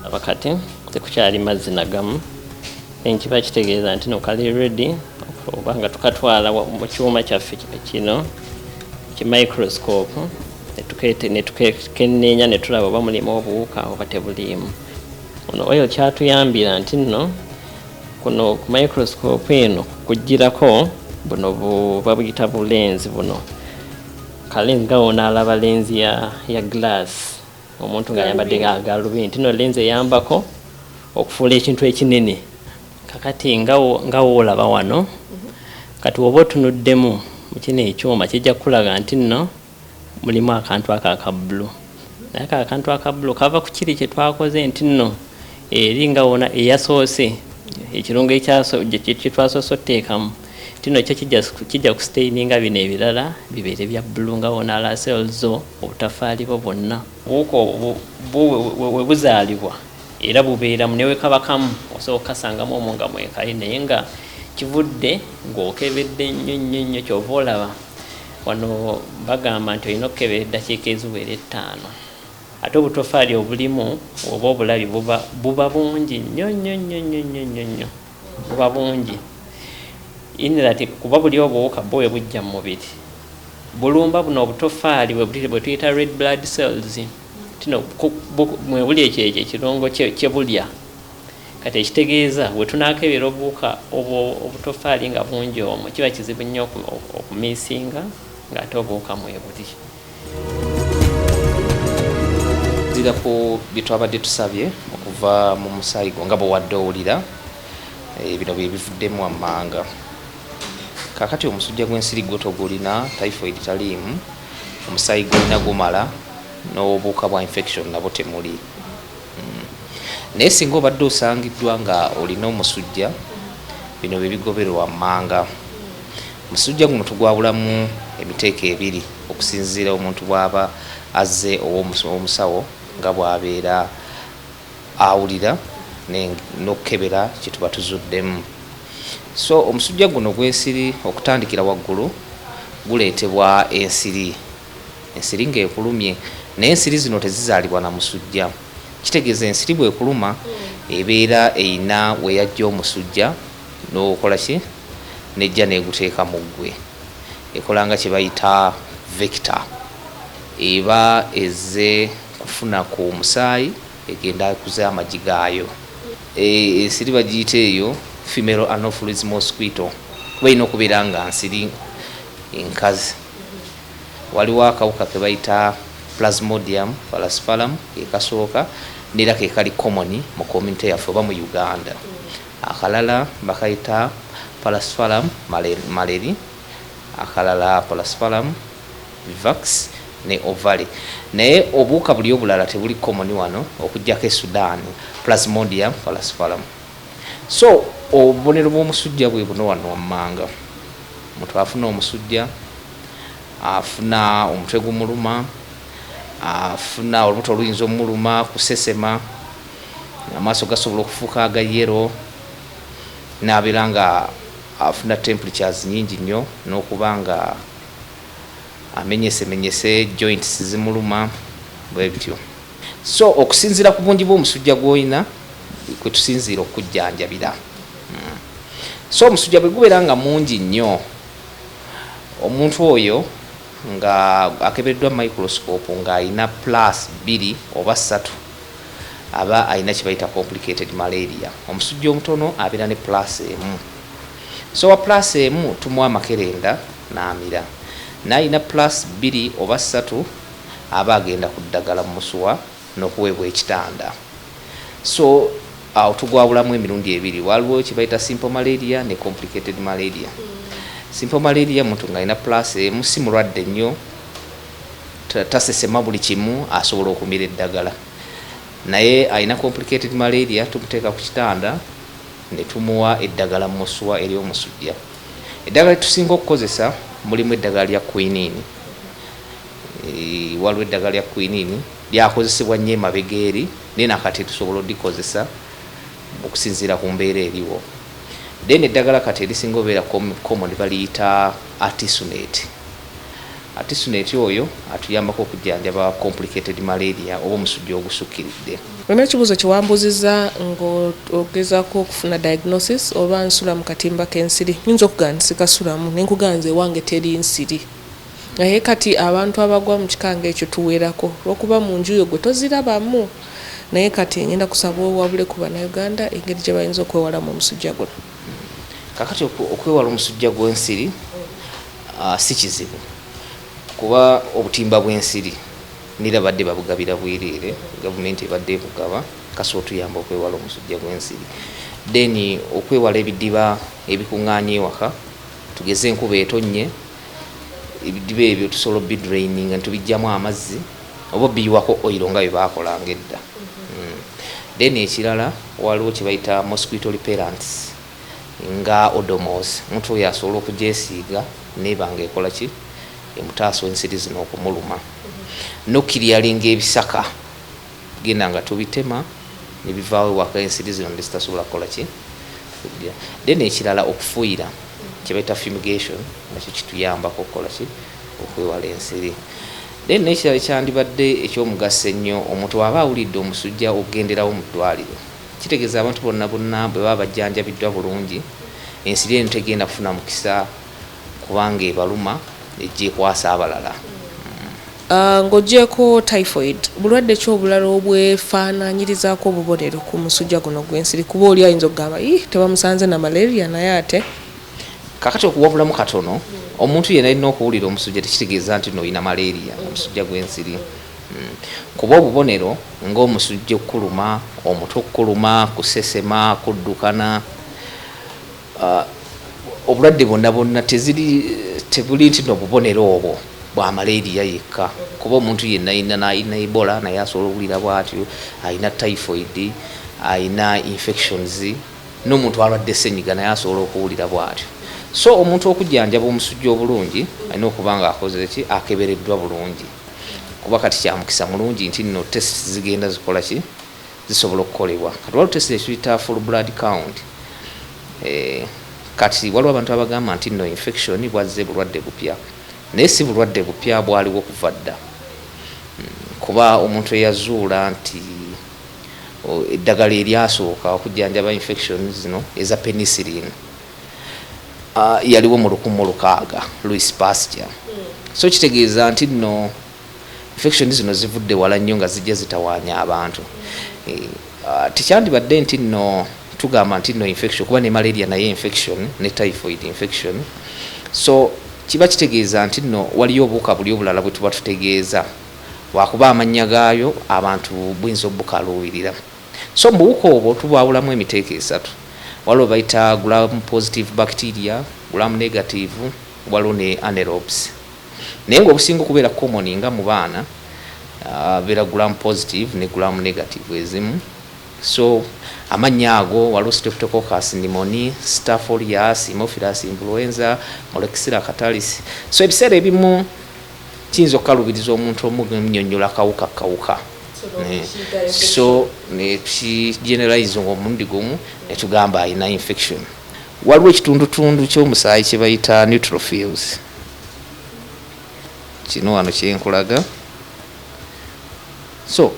abakati tekukyali mazzi nagamu enkiba kitegeeza nti no kali ready obanga tukatwala mu kyuma kyaffe kino ki microscope netukenneenya ne tulaba oba mulimu obuwuka oba tebuliimu. Ono oyo kyatuyambira nti nno kuno ku microscope eno kugirako buno babuyita bulenzi buno kalenzi nga wona alaba lenzi ya glass omuntu nga yambadde galubindi nti no lenzi eyambako okufuula ekintu ekinene kakati nga woolaba wano kati oba otunuddemu mu kino ekyuma kijja kulaga nti nno mulimu akantu aka blue naye akantu aka blue kava ku kiri kye twakoze nti nno eri nga wona eyasoose ekirungo kye twasoose otteekamu tino kyo kijja kustaininga bino ebirala bibeere bya blue nga wona ala cells obutafaali bo bwonna we buzaalibwa era bubeera mu newe kabakamu osooka kasangamu omwo nga mwekayi naye nga kivudde ng'okebedde nnyo kyova olaba wano bagamba nti olina okukebera eddakiika eziwera 5 ate obutofaali obulimu oba obulabi buba bungi nnyo buba bungi inirati kuba buli obuwuka bwe bujja mu mubiri bulumba buno obutofaali bwe tuyita red blood cells tino mwebuli ekyo ekirungo kye bulya kati ekitegeeza bwe tunaakebera obuwuka obutofaali nga bungi omwo kiba kizibu nnyo okumiisinga ng'ate obuwuka mwebuli. Tuzira ku bye twabadde tusabye okuva mu musaayi gwo nga bwe wadde owulira bino bye bivuddemu wammanga. Kakati omusujja gw'ensiri gwo togulina typhoid taliimu, omusaayi gwolina gumala n'obuwuka bwa infection nabo temuli. Naye singa obadde osangiddwa nga olina omusujja bino bye bigobererwa wammanga. Omusujja guno tugwabulamu emiteeko ebiri okusinziira omuntu bw'aba azze omusawo nga bw'abeera awulira n'okukebera kye tuba tuzuddemu. So omusujja guno gw'ensiri okutandikira waggulu guleetebwa ensiri. Ensiri ng'ekulumye naye ensiri zino tezizaalibwa na musujja. Kitegeeza ensiri bw'ekuluma ebeera eyina we yajja omusujja n'okola ki nejja n'eguteeka mu ggwe. Ekola nga kye bayita vector. Eba ezze kufuna ku musaayi egenda kuza amagi gaayo. Ensiri bagiyita eyo female anopheles mosquito kuba erina okubeera nga nsiri enkazi. Waliwo akawuka ke bayita plasmodium falciparum ekasooka n'era ke kali common mu community yaffe oba mu Uganda. Akalala bakayita falciparum maleri, akalala falciparum vivax ne ovale. Naye obuwuka buli obulala tebuli common wano okuggyako e Sudan plasmodium falciparum. So obubonero bw'omusujja bwe buno wano wammanga. Omuntu afuna omusujja, afuna omutwe gumuluma, afuna olubuto oluyinza omuluma, kusesema, amaaso gasobola okufuuka aga yero, n'abeera nga afuna temperatures nyingi nnyo n'okuba nga amenyesemenyese, joints zimuluma bwe bityo. So okusinziira ku bungi bw'omusujja gw'olina kwe tusinziira okujjanjabira. So omusujja bwe gubeera nga mungi nnyo omuntu oyo nga akebeddwa microscope ng'alina +2 oba 3 aba alina kye bayita complicated malaria. Omusujja omutono abeera ne +1. So wa +1 tumuwa amakerenda n'amira. N'alina +2 oba 3 aba agenda ku ddagala mu musuwa n'okuweebwa ekitanda. So awo tugwabulamu emirundi ebiri. Waliwo kye bayita simple malaria ne complicated malaria. Simple malaria muntu ng'alina +1 si mulwadde nnyo, tasesema buli kimu, asobola okumira eddagala. Naye alina complicated malaria tumuteeka ku kitanda ne tumuwa eddagala mu musuwa eri omusujja. Eddagala lye tusinga okukozesa mulimu eddagala lya quinine. Waliwo eddagala lya quinine lyakozesebwa nnyo emabega eri naye nakati tusobola oddikozesa okusinziira ku mbeera eriwo. Then eddagala kati erisinga obeera common baliyita artesunate. artesunate oyo atuyambako okujjanjaba complicated malaria oba omusujja ogusukkiridde. Olina ekibuuzo kyewambuuzizza ng'ogezaako okufuna diagnosis oba nsula mu katimba k'ensiri. Nyinza okugamba nti sikasulamu ne nkugamba nze ewange teri nsiri. Naye kati abantu abagwa mu kikanga ekyo tuweerako olw'okuba mu nju yo gwe tozirabamu. Naye kati ngenda kusaba owabule ku Bannayuganda engeri gye bayinza okwewalamu omusujja guno. Kakati okwewala omusujja gw'ensiri si kizibu kuba obutimba bw'ensiri nirabadde babugabira bwereere, gavumenti ebadde ebugaba kasi otuyamba okwewala omusujja gw'ensiri. Then okwewala ebidiba ebikuŋŋaanya ewaka, tugeze enkuba etonnye, ebidiba ebyo tusobola bidraining nga tubijjamu amazzi oba biyiwako oilo nga bye baakolanga edda. Then ekirala waliwo kye bayita mosquito repellents nga odomos, omuntu oyo asobola okugyesiiga nebanga ekola ki emutaasa ensiri zino okumuluma. Nokiryalinga ebisaka genda nga tubitema nebivaawo ewaka ensiri zino nezitasobola kukola ki. Then ekirala okufuuyira kye bayita fumigation nakyo kituyambako okukola ki okwewala ensiri. Then n'ekirala kyandibadde ekyomugaso ennyo omuntu aba awulidde omusujja okugenderawo mu ddwaliro, kitegeeza abantu bonna bwe baba bajjanjabiddwa bulungi ensiri eno tegenda kufuna mukisa kubanga ebaluma ejja ekwasa abalala. Ng'oggyeko typhoid, bulwadde ki obulala obwefaanaanyirizaako obubonero ku musujja guno gw'ensiri? Kuba oli ayinza okugamba tebamusanze na malaria naye ate. Kakati okuwabulamu katono, omuntu yenna alina okuwulira omusujja tekitegeeza nti n'olina malaria omusujja gw'ensiri. Kuba obubonero ng'omusujja okkuluma, omutwe okkuluma, kusesema, kuddukana, obulwadde bonna tebuli nti n'obubonero obwo bwa malaria yekka. Kuba omuntu yenna alina Ebola naye asobola okuwulira bw'atyo, alina typhoid, alina infections, n'omuntu alwadde ssenyiga naye asobola okuwulira bw'atyo. So omuntu okujjanjaba omusujja obulungi alina okuba nga akoze ki akebereddwa bulungi. Kuba kati kyamukisa mulungi nti nno test zigenda zikola ki zisobola okukolebwa. Kati waliwo test ekiyita full blood count. Kati waliwo abantu abagamba nti nno infection bwazze bulwadde bupya, naye si bulwadde bupya bwaliwo kuva dda. Kuba omuntu eyazuula nti eddagala eryasooka okujjanjaba infection zino eza penicillin yaliwo mu 1600 Louis Pasteur. So kitegeeza nti nno infection zino zivudde wala nnyo nga zijja zitawaanya abantu. Tekyandibadde nti nno tugamba nti nno infection kuba ne malaria naye infection ne typhoid infection. So kiba kitegeeza nti nno waliyo obuwuka buli obulala bwe tuba tutegeeza wakuba amannya gaayo abantu buyinza obukaluubirira. So mu buwuka obwo tubwawulamu emiteeko esatu. Waliwo bayita gram positive bacteria, gram negative, waliwo ne anaerobes. Naye ng'obusinga okubeera common nga mu baana beera gram positive ne gram negative ezimu. So amannya ago waliwo streptococcus pneumoniae, staph aureus, haemophilus influenza, moraxilla catalis. So ebiseera ebimu kiyinza okukalubiriza omuntu omunnyonnyola kawuka. So nekigeneralize omulundi gumu netugamba alina infection. Waliwo ekitundutundu ky'omusaayi kye bayita neutrophils. Kino wano kyenkulaga. So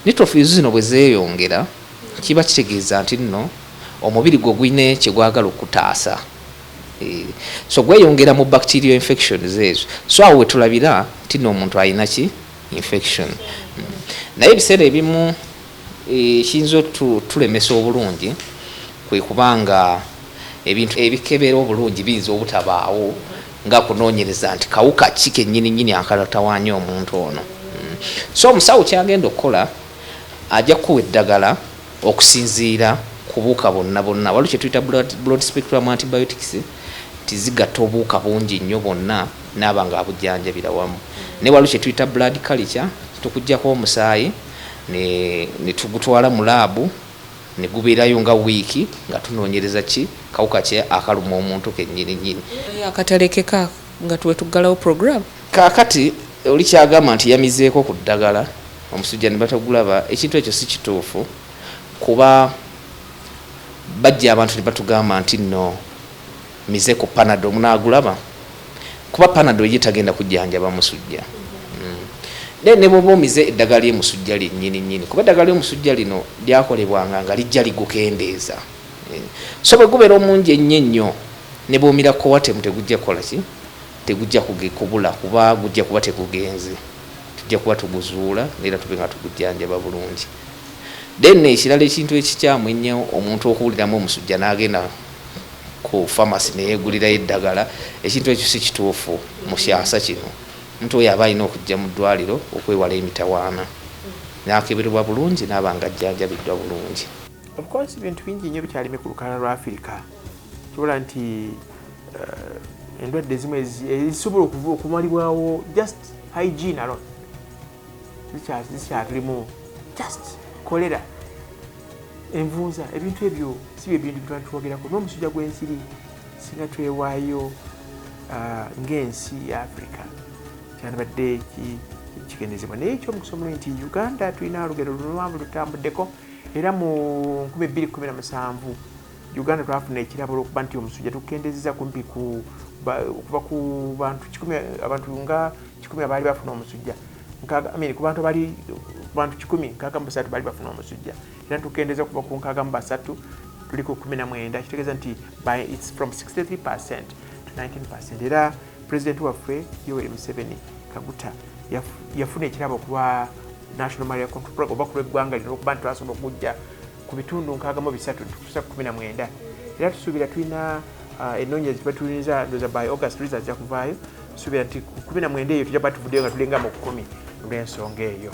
neutrophils zino bwe zeeyongera kiba kitegeeza nti nno omubiri gwo gwine kye gwagala okutaasa. So gweyongera mu bacterial infections ezo. So awo wetulabira nti nno omuntu alina ki infection. Naye ebiseera ebimu kiyinza tulemesa obulungi kwe kubanga ebintu ebikebera obulungi biyinza obutabaawo nga kunoonyereza nti kawuka ki kennyini akalatawaanya omuntu ono. So omusawo kyagenda okukola ajja kuwa eddagala okusinziira ku buwuka bonna. Waliwo kye tuyita broad spectrum antibiotics tizigatta obuwuka bungi nnyo bonna naaba nga abujjanjabira wamu. Ne waliwo kye tuyita blood culture, tukuggyako omusaayi ne tugutwala mu laabu ne gubeerayo nga wiiki nga tunoonyereza ki kawuka ki akaluma omuntu kennyini. Akatalekeka nga tuwe tuggalawo program. Kaakati oli kyagamba nti yamizeeko ku ddagala omusujja ne batagulaba, ekintu ekyo si kituufu kuba bajja abantu ne batugamba nti nno mize ku Panadol munaagulaba. kuba panado ye tagenda kujjanjaba musujja. Ne bwoba omize eddagala ly'omusujja linnyini kuba eddagala ly'omusujja lino lyakolebwanga nga lijja ligukendeeza. So bwe gubeera omungi ennyo ne bw'omirako watemu tegujja kukola ki? Tegujja kubula kuba gujja kuba tegugenze. Tujja kuba tuguzuula era tube nga tugujjanjaba bulungi. Then ekirala ekintu ekikyamu ennyo omuntu okuwuliramu omusujja n'agenda ku pharmacy ne yeegulirayo eddagala, ekintu ekyo si kituufu mu kyasa kino. Omuntu oyo aba alina okujja mu ddwaliro okwewala emitawaana n'akebererwa bulungi n'aba nga ajjanjabiddwa bulungi. Of course ebintu bingi nnyo bikyalime ku lukalala lwa Africa. Kibula nti endwadde ezimu ezisobola okumalibwawo just hygiene alone. Zikyatulimu just kolera, envunza, ebintu ebyo si bye bintu bye twogerako. N'omusujja gw'ensiri singa twewaayo ng'ensi ya Africa kyandibadde kigendezebwa. Naye ekyomukusomero nti Uganda tulina olugero luwanvu lutambuddeko era mu 2017 Uganda twafuna ekirabo olw'okuba nti omusujja tukendezeza kumpi okuva ku bantu 10 abantu nga 10 abaali bafuna omusujja ku bantu 1,603 baali bafuna omusujja era tukendeza kuva ku 63 tuli ku 19 kitegeeza nti it's from 63% to 19%. Era President waffe Yoweri Museveni Kaguta yafuna ekirabo okuba National Malaria Control Program oba ku lw'eggwanga lino okuba nti twasobola okujja ku bitundu 63 tukusa ku 19. Era tusuubira tulina ennoonyereza batuliniza ndoza by August results zijja kuvaayo. Tusuubira nti ku 19 eyo tujja kuba tuvuddeyo nga tulinga mu 10 olw'ensonga eyo.